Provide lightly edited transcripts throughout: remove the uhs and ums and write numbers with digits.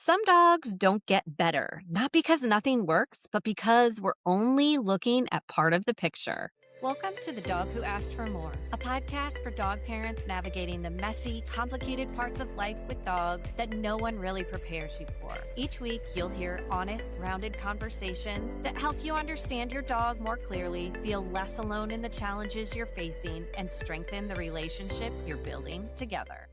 Some dogs don't get better, not because nothing works, but because we're only looking at part of the picture. Welcome to The Dog Who Asked for More, a podcast for dog parents navigating the messy, complicated parts of life with dogs that no one really prepares you for. Each week, you'll hear honest, rounded conversations that help you understand your dog more clearly, feel less alone in the challenges you're facing, and strengthen the relationship you're building together.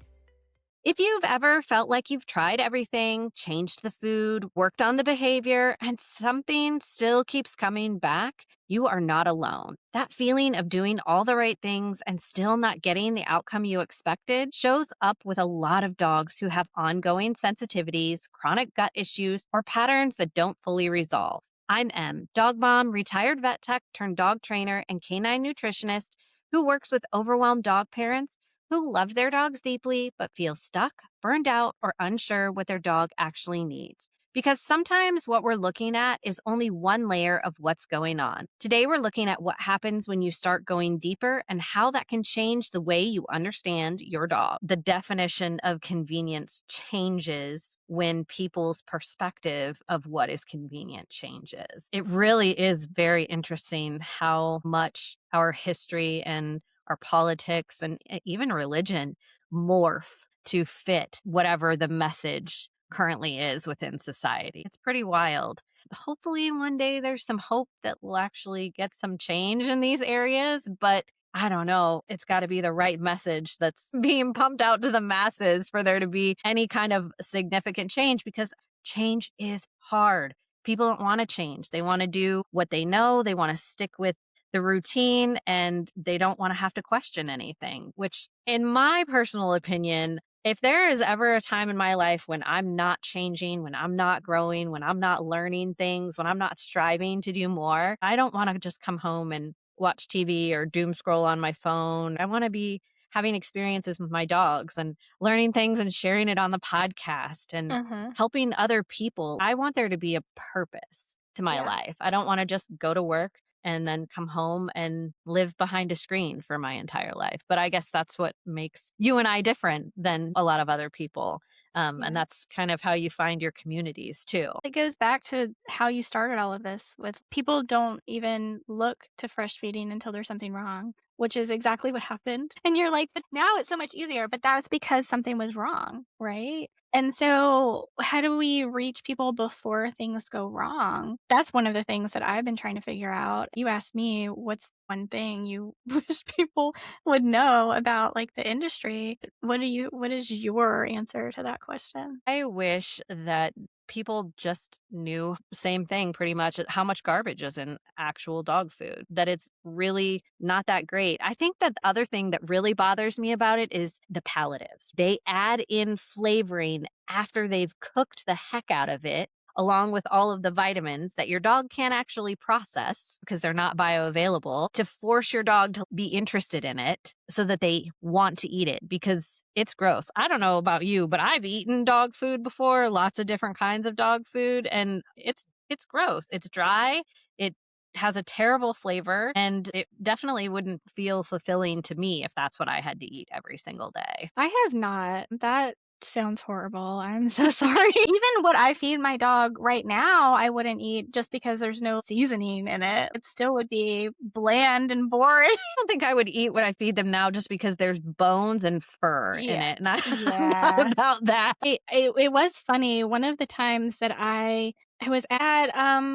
If you've ever felt like you've tried everything, changed the food, worked on the behavior, and something still keeps coming back, you are not alone. That feeling of doing all the right things and still not getting the outcome you expected shows up with a lot of dogs who have ongoing sensitivities, chronic gut issues, or patterns that don't fully resolve. I'm Em, dog mom, retired vet tech turned dog trainer, and canine nutritionist who works with overwhelmed dog parents who love their dogs deeply but feel stuck, burned out, or unsure what their dog actually needs. Because sometimes what we're looking at is only one layer of what's going on. Today, we're looking at what happens when you start going deeper and how that can change the way you understand your dog. The definition of convenience changes when people's perspective of what is convenient changes. It really is very interesting how much our history and our politics and even religion morph to fit whatever the message currently is within society. It's pretty wild. Hopefully one day there's some hope that we'll actually get some change in these areas, but I don't know. It's got to be the right message that's being pumped out to the masses for there to be any kind of significant change, because change is hard. People don't want to change. They want to do what they know. They want to stick with the routine, and they don't want to have to question anything, which in my personal opinion, if there is ever a time in my life when I'm not changing, when I'm not growing, when I'm not learning things, when I'm not striving to do more, I don't want to just come home and watch TV or doom scroll on my phone. I want to be having experiences with my dogs and learning things and sharing it on the podcast and Mhm. helping other people. I want there to be a purpose to my Yeah. life. I don't want to just go to work and then come home and live behind a screen for my entire life. But I guess that's what makes you and I different than a lot of other people. And Yeah. that's kind of how you find your communities too. It goes back to how you started all of this with people don't even look to fresh feeding until there's something wrong, which is exactly what happened. And you're like, but now it's so much easier. But that was because something was wrong, right? And so, how do we reach people before things go wrong? That's one of the things that I've been trying to figure out. You asked me, what's one thing you wish people would know about like the industry? What is your answer to that question? I wish that people just knew same thing pretty much how much garbage is in actual dog food, that it's really not that great. I think that the other thing that really bothers me about it is the palliatives. They add in flavoring after they've cooked the heck out of it, along with all of the vitamins that your dog can't actually process because they're not bioavailable, to force your dog to be interested in it so that they want to eat it, because it's gross. I don't know about you, but I've eaten dog food before, lots of different kinds of dog food, and it's gross. It's dry. It has a terrible flavor, and it definitely wouldn't feel fulfilling to me if that's what I had to eat every single day. I have not. That sounds horrible. I'm so sorry. Even what I feed my dog right now, I wouldn't eat just because there's no seasoning in it. It still would be bland and boring. Don't think I would eat what I feed them now just because there's bones and fur in Yeah. it, and I'm not Yeah. about that. It was funny. One of the times that I was at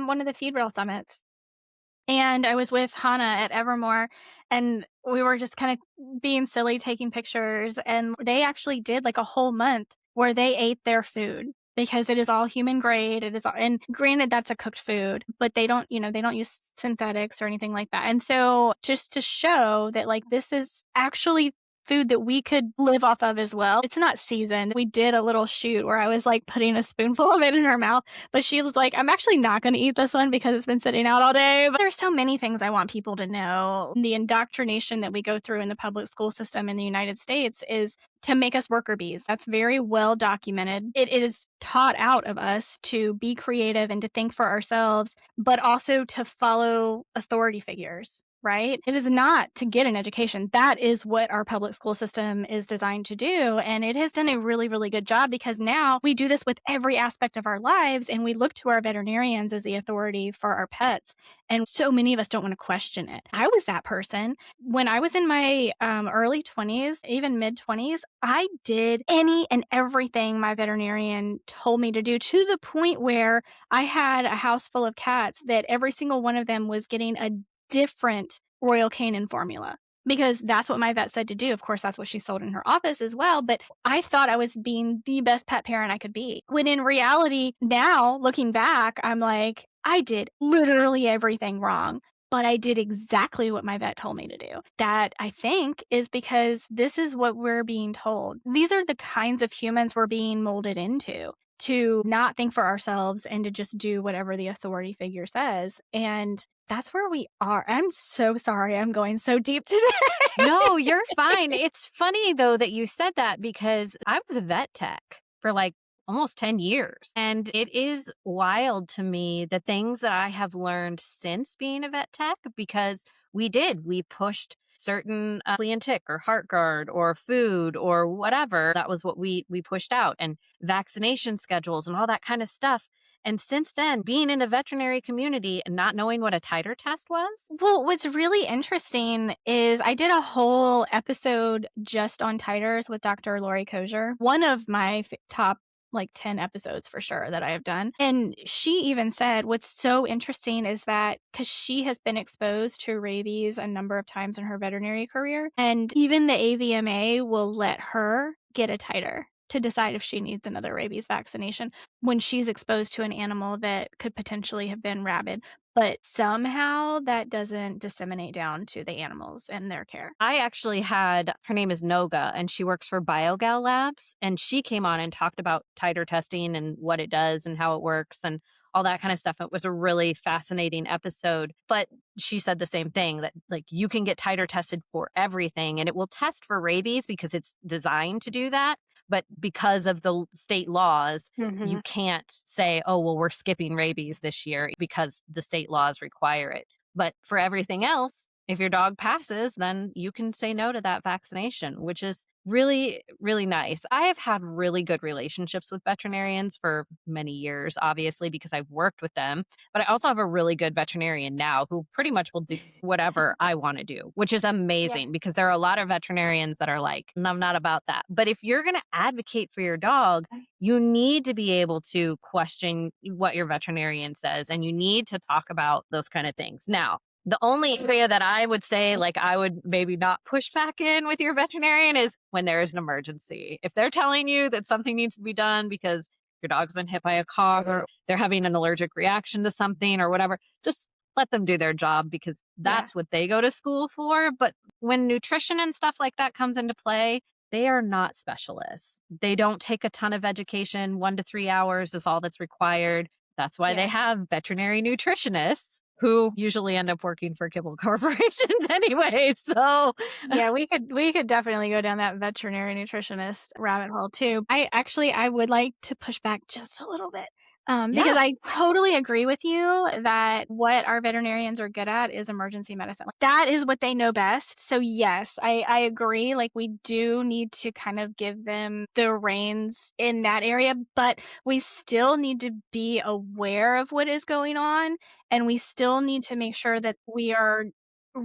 one of the feed rail summits, and I was with Hannah at Evermore, and we were just kind of being silly, taking pictures, and they actually did like a whole month where they ate their food because it is all human grade. It is all, and granted that's a cooked food, but they don't, they don't use synthetics or anything like that. And so just to show that like this is actually food that we could live off of as well. It's not seasoned. We did a little shoot where I was like putting a spoonful of it in her mouth, but she was like, I'm actually not going to eat this one because it's been sitting out all day. But there's so many things I want people to know. The indoctrination that we go through in the public school system in the United States is to make us worker bees. That's very well documented. It is taught out of us to be creative and to think for ourselves, but also to follow authority figures. right? It is not to get an education. That is what our public school system is designed to do. And it has done a really, really good job because now we do this with every aspect of our lives and we look to our veterinarians as the authority for our pets. And so many of us don't want to question it. I was that person. When I was in my early 20s, even mid 20s, I did any and everything my veterinarian told me to do to the point where I had a house full of cats that every single one of them was getting a different Royal Canin formula because that's what my vet said to do. Of course, that's what she sold in her office as well. But I thought I was being the best pet parent I could be. When in reality, now looking back, I'm like, I did literally everything wrong. But I did exactly what my vet told me to do. That I think is because this is what we're being told. These are the kinds of humans we're being molded into to not think for ourselves and to just do whatever the authority figure says. And that's where we are. I'm so sorry I'm going so deep today. No, you're fine. It's funny though that you said that because I was a vet tech for like almost 10 years. And it is wild to me the things that I have learned since being a vet tech because we pushed certain flea and tick or heart guard or food or whatever. That was what we pushed out, and vaccination schedules and all that kind of stuff. And since then, being in the veterinary community and not knowing what a titer test was. Well, what's really interesting is I did a whole episode just on titers with Dr. Lori Kozier, one of my top like 10 episodes for sure that I have done. And she even said what's so interesting is that because she has been exposed to rabies a number of times in her veterinary career, and even the AVMA will let her get a titer to decide if she needs another rabies vaccination when she's exposed to an animal that could potentially have been rabid. But somehow that doesn't disseminate down to the animals and their care. I actually had, her name is Noga, and she works for BioGal Labs. And she came on and talked about titer testing and what it does and how it works and all that kind of stuff. It was a really fascinating episode. But she said the same thing that, like, you can get titer tested for everything and it will test for rabies because it's designed to do that. But because of the state laws, you can't say, oh, well, we're skipping rabies this year because the state laws require it. But for everything else, if your dog passes, then you can say no to that vaccination, which is really, really nice. I have had really good relationships with veterinarians for many years, obviously, because I've worked with them. But I also have a really good veterinarian now who pretty much will do whatever I want to do, which is Yeah. amazing because there are a lot of veterinarians that are like, "No, I'm not about that." But if you're going to advocate for your dog, you need to be able to question what your veterinarian says and you need to talk about those kind of things. Now, the only area that I would say, like, I would maybe not push back in with your veterinarian is when there is an emergency. If they're telling you that something needs to be done because your dog's been hit by a car or they're having an allergic reaction to something or whatever, just let them do their job because Yeah. that's what they go to school for. But when nutrition and stuff like that comes into play, they are not specialists. They don't take a ton of education. 1 to 3 hours is all that's required. That's why they Yeah. have veterinary nutritionists who usually end up working for kibble corporations anyway. So Yeah, we could definitely go down that veterinary nutritionist rabbit hole too. I would like to push back just a little bit. Because yeah, I totally agree with you that what our veterinarians are good at is emergency medicine. Like, that is what they know best. So yes, I agree. Like we do need to kind of give them the reins in that area, but we still need to be aware of what is going on, and we still need to make sure that we are r-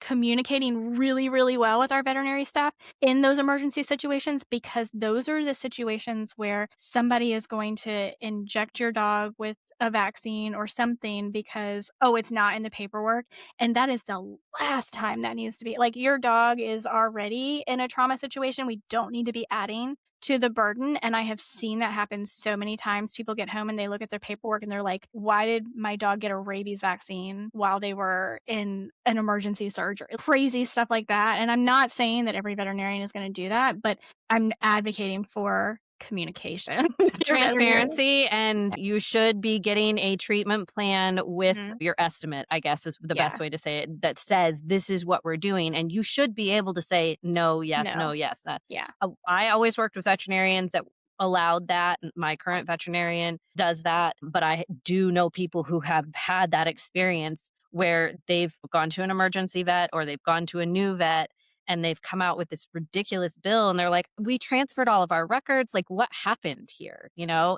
communicating really, really well with our veterinary staff in those emergency situations because those are the situations where somebody is going to inject your dog with a vaccine or something because, oh, it's not in the paperwork. And that is the last time that needs to be. Like, your dog is already in a trauma situation. We don't need to be adding to the burden. And I have seen that happen so many times. People get home and they look at their paperwork and they're like, why did my dog get a rabies vaccine while they were in an emergency surgery? Crazy stuff like that. And I'm not saying that every veterinarian is going to do that, but I'm advocating for communication with your veterinarian. transparency, and you should be getting a treatment plan with Mhm. your estimate, I guess is the best Yeah. way to say it, that says this is what we're doing. And you should be able to say no, yes, no, No. yes. Yeah. I always worked with veterinarians that allowed that. My current veterinarian does that, but I do know people who have had that experience where they've gone to an emergency vet or they've gone to a new vet and they've come out with this ridiculous bill and they're like, we transferred all of our records. Like, what happened here? Yeah.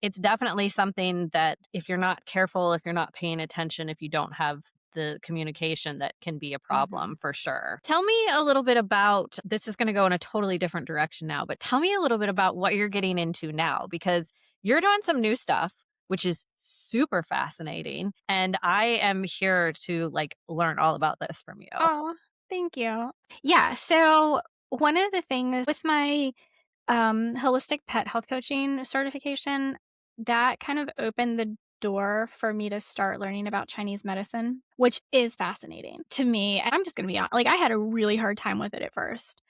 It's definitely something that if you're not careful, if you're not paying attention, if you don't have the communication, that can be a Mhm. problem for sure. Tell me a little bit about, this is going to go in a totally different direction now, but tell me a little bit about what you're getting into now, because you're doing some new stuff, which is super fascinating. And I am here to like learn all about this from you. Oh, thank you. Yeah, so one of the things with my, holistic pet health coaching certification, that kind of opened the door for me to start learning about Chinese medicine, which is fascinating to me. And I'm just gonna be honest, like, I had a really hard time with it at first.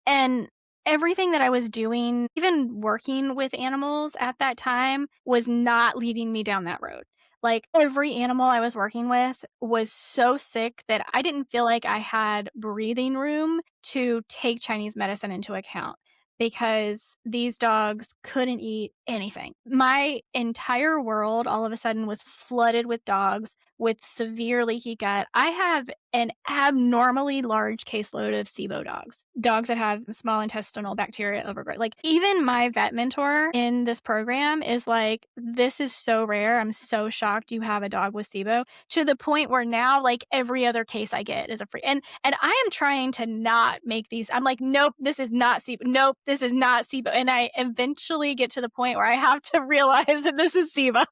And everything that I was doing, even working with animals at that time, was not leading me down that road. Like, every animal I was working with was so sick that I didn't feel like I had breathing room to take Chinese medicine into account because these dogs couldn't eat anything. My entire world all of a sudden was flooded with dogs with severe leaky gut. I have an abnormally large caseload of SIBO dogs, dogs that have small intestinal bacteria overgrowth. Like, even my vet mentor in this program is like, this is so rare. I'm so shocked you have a dog with SIBO, to the point where now, like, every other case I get is a free. And I am trying to not make these. I'm like, nope, this is not SIBO. Nope, this is not SIBO. And I eventually get to the point where I have to realize that this is SIBO.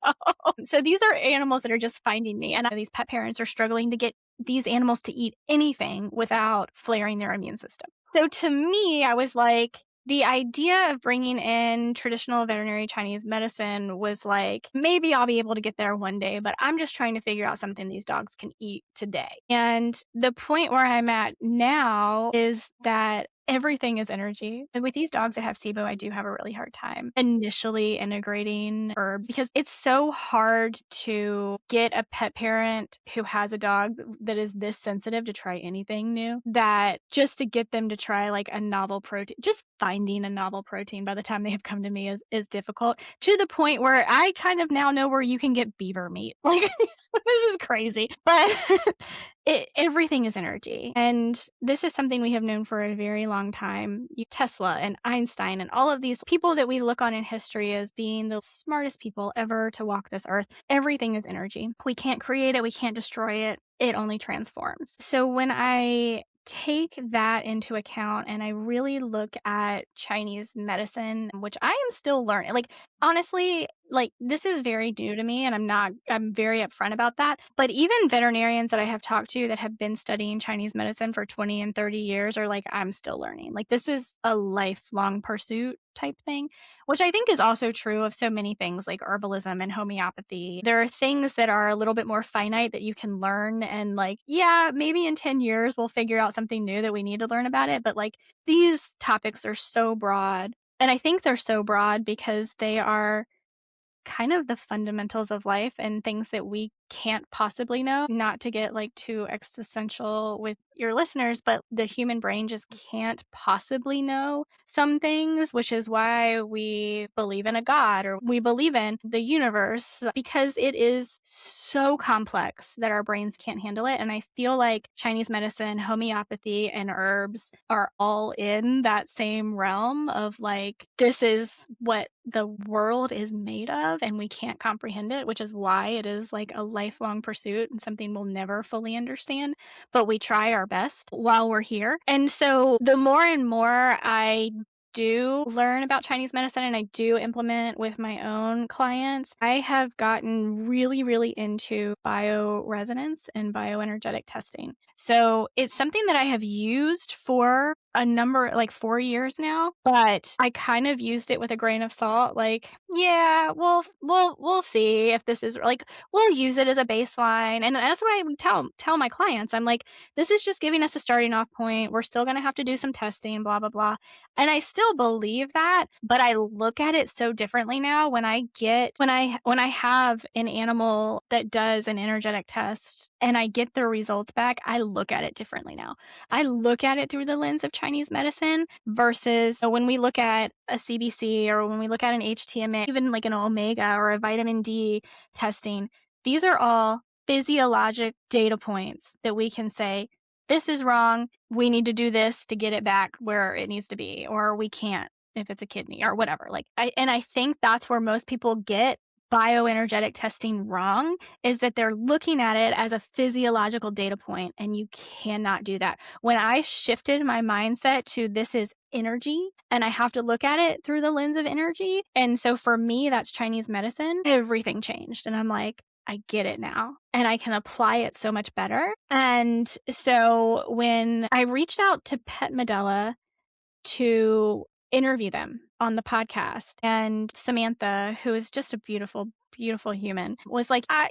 So these are animals that are just finding me. And these pet parents are struggling to get these animals to eat anything without flaring their immune system. So to me, I was like, the idea of bringing in traditional veterinary Chinese medicine was like, maybe I'll be able to get there one day, but I'm just trying to figure out something these dogs can eat today. And the point where I'm at now is that everything is energy. And with these dogs that have SIBO, I do have a really hard time initially integrating herbs because it's so hard to get a pet parent who has a dog that is this sensitive to try anything new, that just to get them to try like a novel protein, just finding a novel protein by the time they have come to me is difficult, to the point where I kind of now know where you can get beaver meat. Like, this is crazy. But everything is energy. And this is something we have known for a very long time. Tesla and Einstein and all of these people that we look on in history as being the smartest people ever to walk this earth, everything is energy. We can't create it, we can't destroy it. It only transforms. So when I take that into account and I really look at Chinese medicine, which I am still learning, like, honestly, like, this is very new to me and I'm very upfront about that. But even veterinarians that I have talked to that have been studying Chinese medicine for 20 and 30 years are like, I'm still learning. Like, this is a lifelong pursuit type thing, which I think is also true of so many things like herbalism and homeopathy. There are things that are a little bit more finite that you can learn. And, like, yeah, maybe in 10 years we'll figure out something new that we need to learn about it. But, like, these topics are so broad. And I think they're so broad because they are kind of the fundamentals of life and things that we can't possibly know. Not to get like too existential with your listeners, but the human brain just can't possibly know some things, which is why we believe in a god or we believe in the universe, because it is so complex that our brains can't handle it. And I feel like Chinese medicine, homeopathy, and herbs are all in that same realm of like, this is what the world is made of and we can't comprehend it, which is why it is like a lifelong pursuit and something we'll never fully understand, but we try our best while we're here. And so the more and more I do learn about Chinese medicine and I do implement with my own clients, I have gotten really, really into bioresonance and bioenergetic testing. So it's something that I have used for a number, like 4 years now, but I kind of used it with a grain of salt. Like, yeah, we'll see if this is like, we'll use it as a baseline. And that's what I would tell my clients. I'm like, this is just giving us a starting off point. We're still going to have to do some testing, blah, blah, blah. And I still believe that, but I look at it so differently now when I have an animal that does an energetic test and I get the results back, I look at it differently now. I look at it through the lens of Chinese medicine versus when we look at a CBC or when we look at an HTMA, even like an omega or a vitamin D testing, these are all physiologic data points that we can say, this is wrong. We need to do this to get it back where it needs to be, or we can't if it's a kidney or whatever. I think that's where most people get bioenergetic testing wrong, is that they're looking at it as a physiological data point, and you cannot do that. When I shifted my mindset to this is energy and I have to look at it through the lens of energy, and so for me, that's Chinese medicine, everything changed. And I'm like, I get it now and I can apply it so much better. And so when I reached out to Pet Medela to interview them on the podcast, and Samantha, who is just a beautiful, beautiful human, was like, I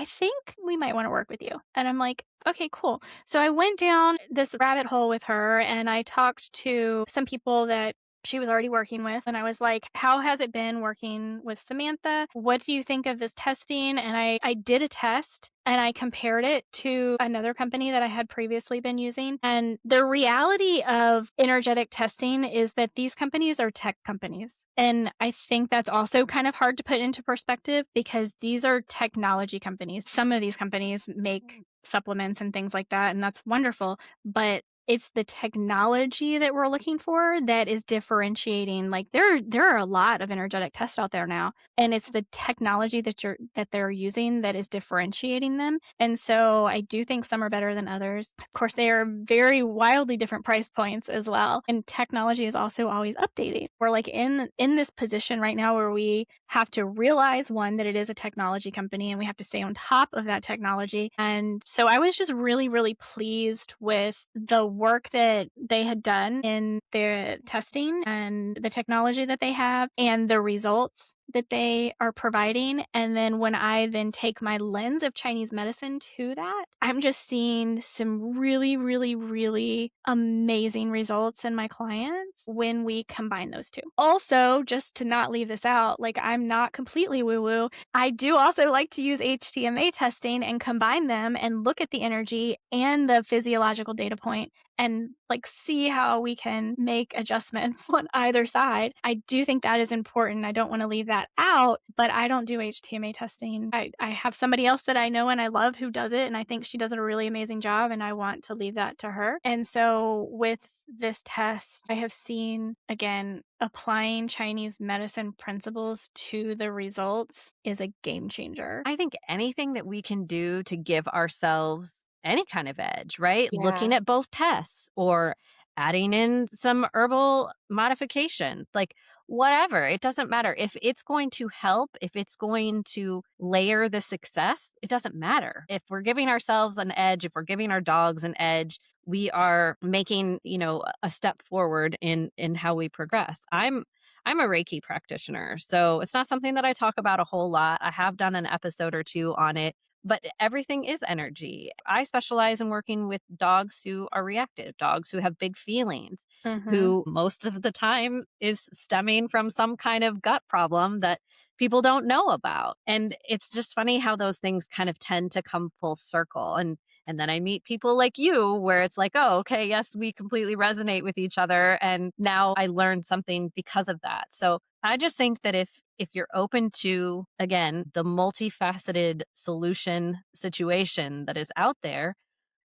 think we might want to work with you. And I'm like, okay, cool. So I went down this rabbit hole with her and I talked to some people that she was already working with. And I was like, how has it been working with Samantha? What do you think of this testing? And I did a test and I compared it to another company that I had previously been using. And the reality of energetic testing is that these companies are tech companies. And I think that's also kind of hard to put into perspective because these are technology companies. Some of these companies make supplements and things like that, and that's wonderful. But it's the technology that we're looking for that is differentiating. Like there are a lot of energetic tests out there now, and it's the technology that they're using that is differentiating them. And so I do think some are better than others. Of course, they are very wildly different price points as well. And technology is also always updating. We're like in this position right now where we have to realize, one, that it is a technology company and we have to stay on top of that technology. And so I was just really, really pleased with the work that they had done in their testing and the technology that they have and the results that they are providing. And then when I then take my lens of Chinese medicine to that, I'm just seeing some really, really, really amazing results in my clients when we combine those two. Also, just to not leave this out, like I'm not completely woo-woo. I do also like to use HTMA testing and combine them and look at the energy and the physiological data point and like see how we can make adjustments on either side. I do think that is important. I don't want to leave that out, but I don't do HTMA testing. I have somebody else that I know and I love who does it, and I think she does a really amazing job, and I want to leave that to her. And so with this test, I have seen, again, applying Chinese medicine principles to the results is a game changer. I think anything that we can do to give ourselves any kind of edge, right? Yeah. Looking at both tests or adding in some herbal modification, like whatever, it doesn't matter. If it's going to help, if it's going to layer the success, it doesn't matter. If we're giving ourselves an edge, if we're giving our dogs an edge, we are making, a step forward in how we progress. I'm a Reiki practitioner, so it's not something that I talk about a whole lot. I have done an episode or two on it, but everything is energy. I specialize in working with dogs who are reactive, dogs who have big feelings, Mm-hmm. who most of the time is stemming from some kind of gut problem that people don't know about. And it's just funny how those things kind of tend to come full circle. And then I meet people like you where it's like, oh, okay, yes, we completely resonate with each other. And now I learned something because of that. So I just think that if you're open to, again, the multifaceted solution situation that is out there,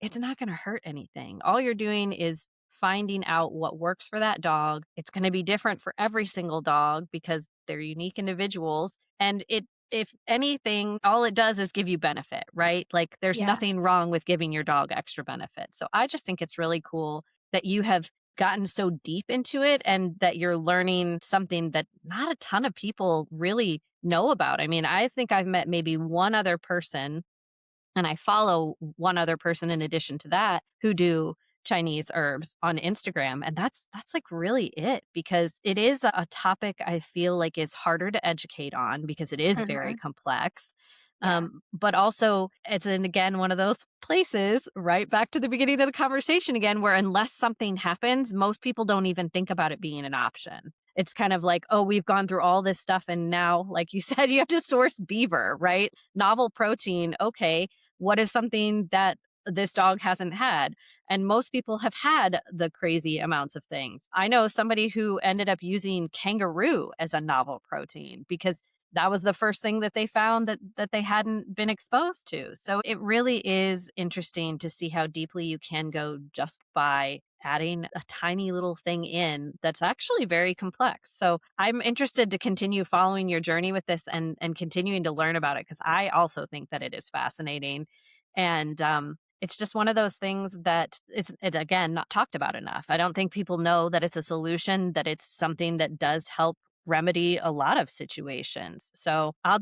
it's not going to hurt anything. All you're doing is finding out what works for that dog. It's going to be different for every single dog because they're unique individuals. And if anything, all it does is give you benefit, right? Like there's Yeah. nothing wrong with giving your dog extra benefit. So I just think it's really cool that you have gotten so deep into it and that you're learning something that not a ton of people really know about. I mean, I think I've met maybe one other person, and I follow one other person in addition to that who do Chinese herbs on Instagram. And that's like really it, because it is a topic I feel like is harder to educate on because it is very Mm-hmm. complex. Yeah. But also it's again one of those places, right back to the beginning of the conversation again, where unless something happens, most people don't even think about it being an option. It's kind of like, oh, we've gone through all this stuff and now, like you said, you have to source beaver, right? Novel protein. Okay, what is something that this dog hasn't had? And most people have had the crazy amounts of things. I know somebody who ended up using kangaroo as a novel protein because that was the first thing that they found that they hadn't been exposed to. So it really is interesting to see how deeply you can go just by adding a tiny little thing in that's actually very complex. So I'm interested to continue following your journey with this and continuing to learn about it because I also think that it is fascinating. And it's just one of those things that again not talked about enough. I don't think people know that it's a solution, that it's something that does help remedy a lot of situations. So I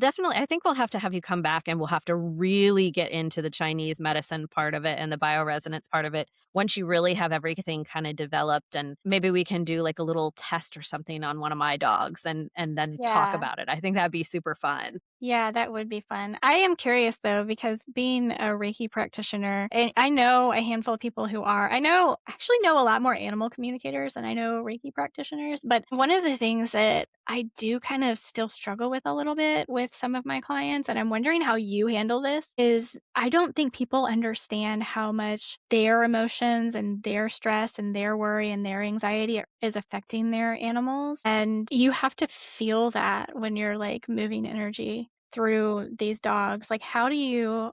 think we'll have to have you come back and we'll have to really get into the Chinese medicine part of it and the bioresonance part of it once you really have everything kind of developed. And maybe we can do like a little test or something on one of my dogs and then talk Yeah. about it. I think that'd be super fun. Yeah, that would be fun. I am curious though, because being a Reiki practitioner, and I know a handful of people who are, actually know a lot more animal communicators than I know Reiki practitioners. But one of the things that I do kind of still struggle with a little bit with some of my clients, and I'm wondering how you handle this, is I don't think people understand how much their emotions and their stress and their worry and their anxiety is affecting their animals. And you have to feel that when you're like moving energy through these dogs. Like how do you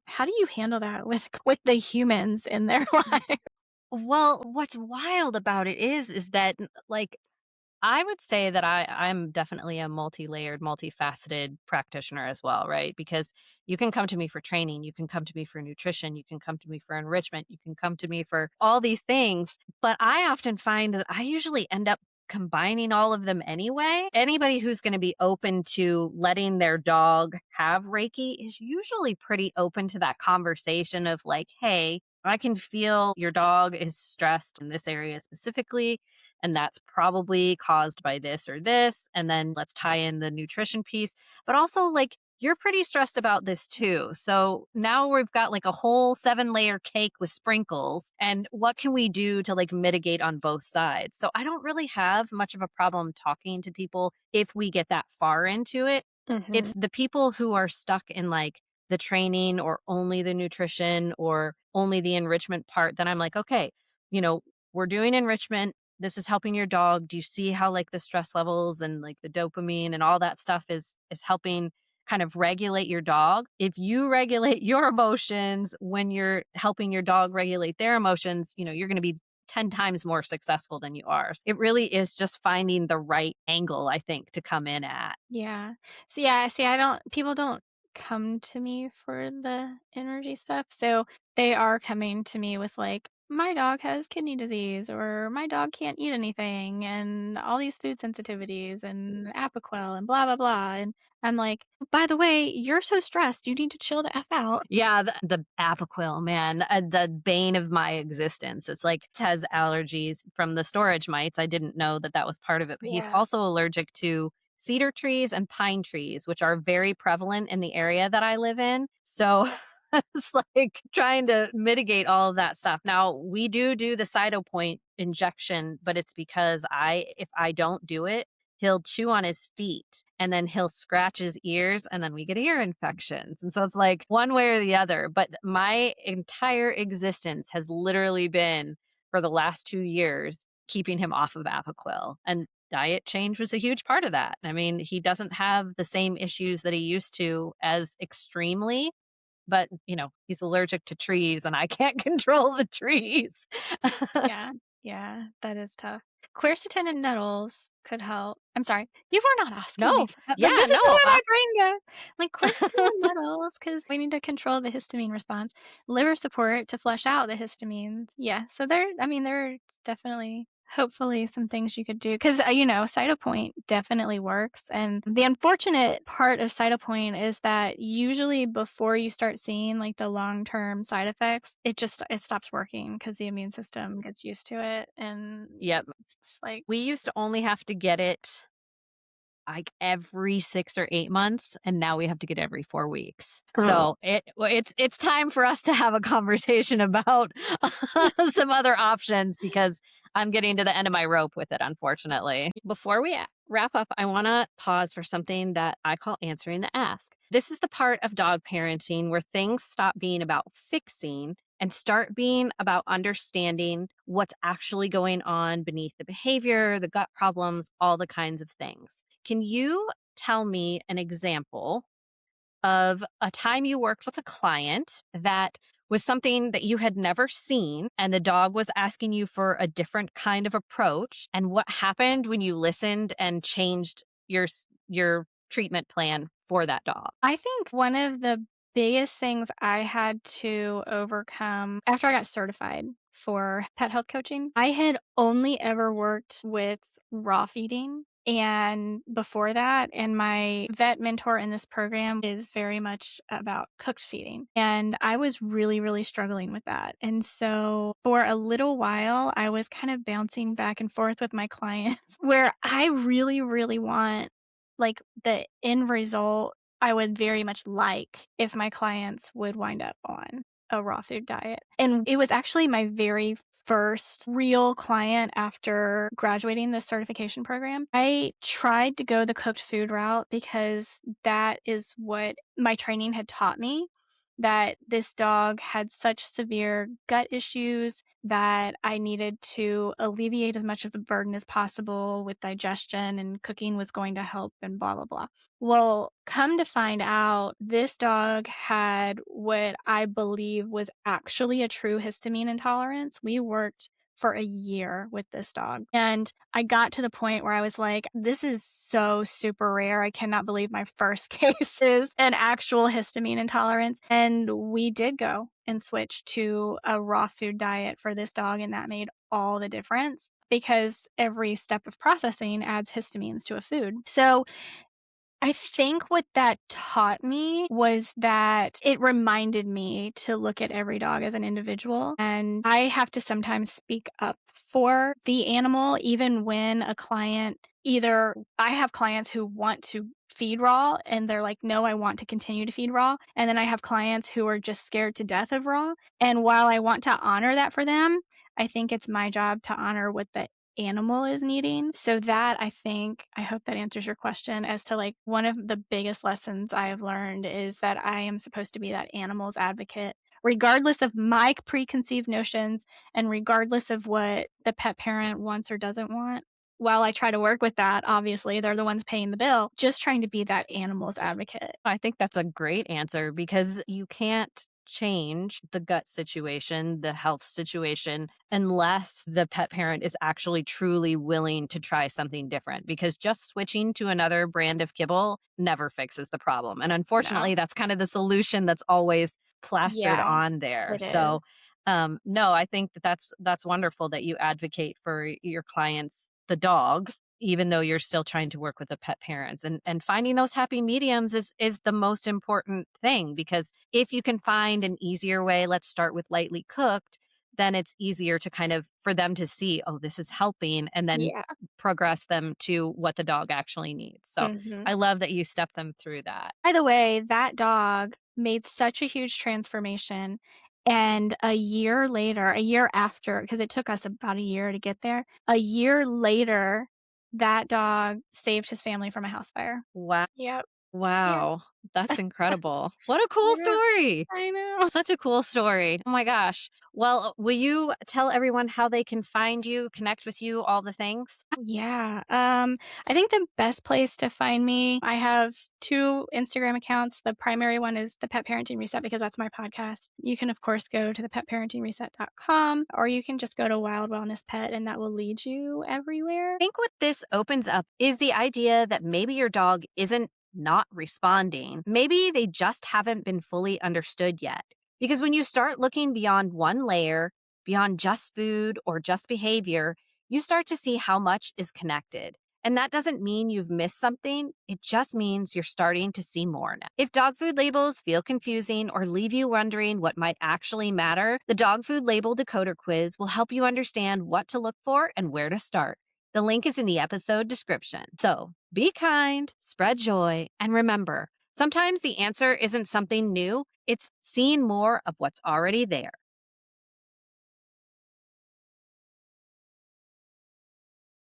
handle that with the humans in their life? Well, what's wild about it is that like I would say that I'm definitely a multi-layered, multifaceted practitioner as well, right? Because you can come to me for training, you can come to me for nutrition, you can come to me for enrichment, you can come to me for all these things, but I often find that I usually end up combining all of them anyway. Anybody who's going to be open to letting their dog have Reiki is usually pretty open to that conversation of like, "Hey, I can feel your dog is stressed in this area specifically and that's probably caused by this or this. And then let's tie in the nutrition piece. But also, like, you're pretty stressed about this too. So now we've got like a whole 7-layer cake with sprinkles. And what can we do to like mitigate on both sides? So I don't really have much of a problem talking to people if we get that far into it. Mhm. It's the people who are stuck in like the training or only the nutrition or only the enrichment part. Then I'm like, okay, you know, we're doing enrichment, this is helping your dog. Do you see how like the stress levels and like the dopamine and all that stuff is helping kind of regulate your dog? If you regulate your emotions when you're helping your dog regulate their emotions, you're going to be 10 times more successful than you are. So it really is just finding the right angle, I think, to come in at. Yeah. So, yeah, see, I don't people don't come to me for the energy stuff, so they are coming to me with, like, "My dog has kidney disease," or "My dog can't eat anything," and all these food sensitivities, and Apoquel, and blah, blah, blah, and I'm like, "By the way, you're so stressed, you need to chill the F out." Yeah, the Apoquil, man, the bane of my existence. It's like it has allergies from the storage mites. I didn't know that that was part of it, but he's Yeah. also allergic to cedar trees and pine trees, which are very prevalent in the area that I live in. So it's like trying to mitigate all of that stuff. Now, we do the Cytopoint injection, but it's because if I don't do it, he'll chew on his feet and then he'll scratch his ears and then we get ear infections. And so it's like one way or the other. But my entire existence has literally been for the last 2 years keeping him off of Apoquil. And diet change was a huge part of that. I mean, he doesn't have the same issues that he used to as extremely, but he's allergic to trees and I can't control the trees. Yeah, yeah, that is tough. Quercetin and nettles could help. I'm sorry, you were not asking me No, for that, but yeah, this is no. where my brain goes. Like quercetin and nettles, because we need to control the histamine response. Liver support to flush out the histamines. Yeah, so there's definitely hopefully some things you could do because Cytopoint definitely works, and the unfortunate part of Cytopoint is that usually before you start seeing, like, the long-term side effects, it stops working because the immune system gets used to it, and Yep. it's like We used to only have to get it like every 6 or 8 months, and now we have to get every 4 weeks. oh, So it's time for us to have a conversation about some other options because I'm getting to the end of my rope with it, unfortunately. Before we wrap up, I want to pause for something that I call answering the ask. This is the part of dog parenting where things stop being about fixing and start being about understanding what's actually going on beneath the behavior, the gut problems, all the kinds of things. Can you tell me an example of a time you worked with a client that was something that you had never seen and the dog was asking you for a different kind of approach, and what happened when you listened and changed your treatment plan for that dog? I think one of the biggest things I had to overcome after I got certified for pet health coaching, I had only ever worked with raw feeding. And before that, and my vet mentor in this program is very much about cooked feeding. And I was really, really struggling with that. And so for a little while, I was kind of bouncing back and forth with my clients where I really, really want like the end result I would very much like if my clients would wind up on a raw food diet. And it was actually my very first real client after graduating this certification program. I tried to go the cooked food route because that is what my training had taught me, that this dog had such severe gut issues that I needed to alleviate as much of the burden as possible with digestion, and cooking was going to help and blah, blah, blah. Well, come to find out, this dog had what I believe was actually a true histamine intolerance. We worked for a year with this dog. And I got to the point where I was like, this is so super rare. I cannot believe my first case is an actual histamine intolerance. And we did go and switch to a raw food diet for this dog. And that made all the difference because every step of processing adds histamines to a food. So I think what that taught me was that it reminded me to look at every dog as an individual. And I have to sometimes speak up for the animal, even when a client either I have clients who want to feed raw and they're like, no, I want to continue to feed raw. And then I have clients who are just scared to death of raw. And while I want to honor that for them, I think it's my job to honor what the animal is needing. So that I hope that answers your question as to like one of the biggest lessons I have learned is that I am supposed to be that animal's advocate, regardless of my preconceived notions and regardless of what the pet parent wants or doesn't want. While I try to work with that, obviously, they're the ones paying the bill, just trying to be that animal's advocate. I think that's a great answer because you can't change the gut situation, the health situation, unless the pet parent is actually truly willing to try something different. Because just switching to another brand of kibble never fixes the problem. And unfortunately, No. that's kind of the solution that's always plastered Yeah, on there. it So, is. no, I think that that's wonderful that you advocate for your clients, the dogs, even though you're still trying to work with the pet parents, and finding those happy mediums is the most important thing, because if you can find an easier way, let's start with lightly cooked, then it's easier to kind of for them to see, oh, this is helping, and then Yeah. progress them to what the dog actually needs. So Mhm. I love that you step them through that. By the way, that dog made such a huge transformation, and a year after, because it took us about a year to get there, a year later, that dog saved his family from a house fire. Wow. Yep. Yeah. Wow. That's incredible. What a cool Yeah. story. I know. Such a cool story. Oh my gosh. Well, will you tell everyone how they can find you, connect with you, all the things? Yeah. I think the best place to find me, I have 2 Instagram accounts. The primary one is the Pet Parenting Reset because that's my podcast. You can, of course, go to the petparentingreset.com, or you can just go to Wild Wellness Pet and that will lead you everywhere. I think what this opens up is the idea that maybe your dog isn't not responding. Maybe they just haven't been fully understood yet. Because when you start looking beyond one layer, beyond just food or just behavior, you start to see how much is connected. And that doesn't mean you've missed something. It just means you're starting to see more now. If dog food labels feel confusing or leave you wondering what might actually matter, the Dog Food Label Decoder Quiz will help you understand what to look for and where to start. The link is in the episode description. So be kind, spread joy, and remember, sometimes the answer isn't something new, it's seeing more of what's already there.